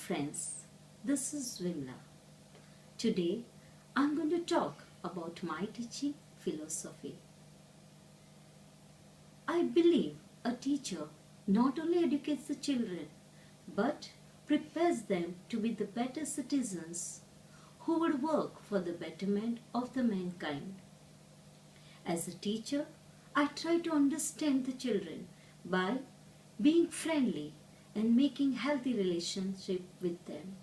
friends, this is Vimla. Today I'm going to talk about my teaching philosophy. I believe a teacher not only educates the children but prepares them to be the better citizens who would work for the betterment of the mankind. As a teacher, I try to understand the children by being friendly and making healthy relationship with them.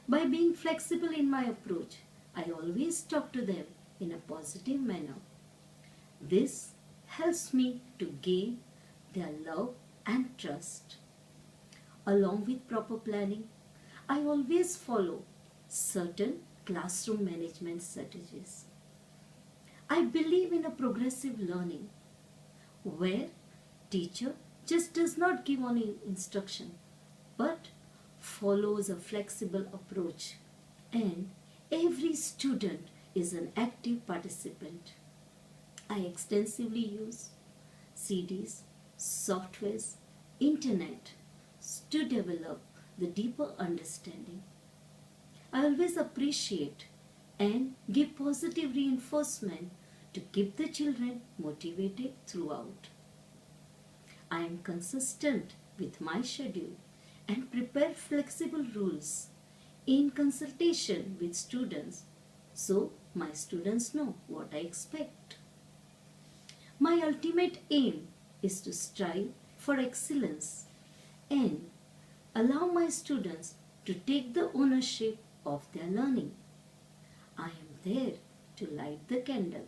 By being flexible in my approach, I always talk to them in a positive manner. This helps me to gain their love and trust. Along with proper planning, I always follow certain classroom management strategies. I believe in a progressive learning where teacher just does not give only instruction but follows a flexible approach, and every student is an active participant. I extensively use CDs, softwares, internet to develop the deeper understanding. I always appreciate and give positive reinforcement to keep the children motivated throughout. I am consistent with my schedule and prepare flexible rules in consultation with students so my students know what I expect. My ultimate aim is to strive for excellence and allow my students to take the ownership of their learning. I am there to light the candle,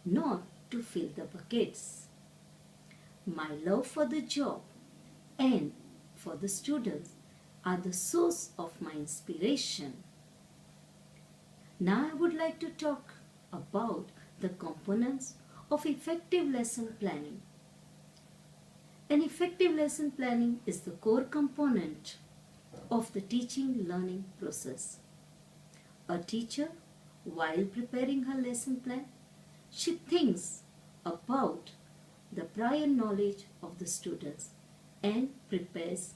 not to fill the buckets. My love for the job and for the students are the source of my inspiration. Now I would like to talk about the components of effective lesson planning. An effective lesson planning is the core component of the teaching learning process. A teacher, while preparing her lesson plan, she thinks about the prior knowledge of the students and prepares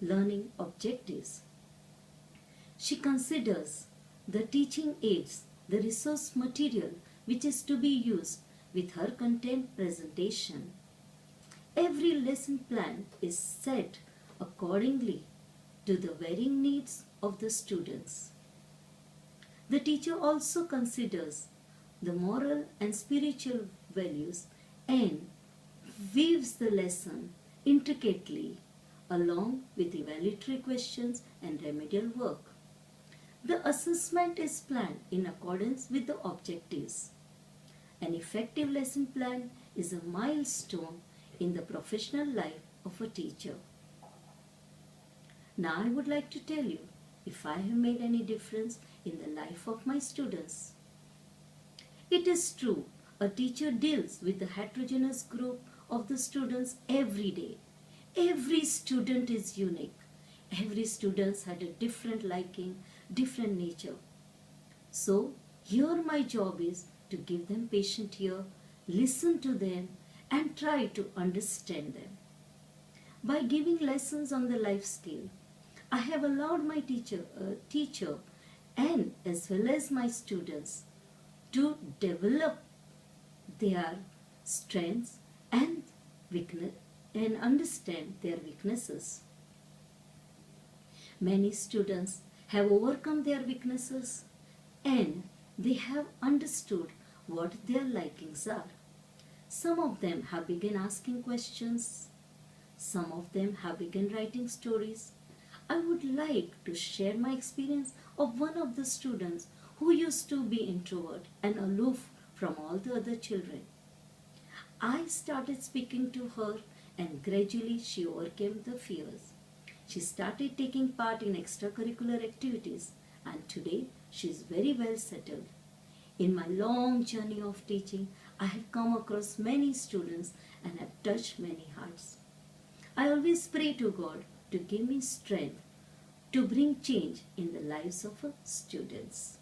learning objectives. She considers the teaching aids, the resource material which is to be used with her content presentation. Every lesson plan is set accordingly to the varying needs of the students. The teacher also considers the moral and spiritual values and weaves the lesson intricately along with evaluatory questions and remedial work. The assessment is planned in accordance with the objectives. An effective lesson plan is a milestone in the professional life of a teacher. Now I would like to tell you if I have made any difference in the life of my students. It is true, a teacher deals with the heterogeneous group of the students every day. Every student is unique. Every student had a different liking, different nature. So here my job is to give them patient ear, listen to them and try to understand them. By giving lessons on the life skill, I have allowed my teacher and as well as my students to develop their strengths and weakness and understand their weaknesses. Many students have overcome their weaknesses and they have understood what their likings are. Some of them have begun asking questions. Some of them have begun writing stories. I would like to share my experience of one of the students who used to be introvert and aloof from all the other children. I started speaking to her and gradually she overcame the fears. She started taking part in extracurricular activities and today she is very well settled. In my long journey of teaching, I have come across many students and have touched many hearts. I always pray to God to give me strength to bring change in the lives of students.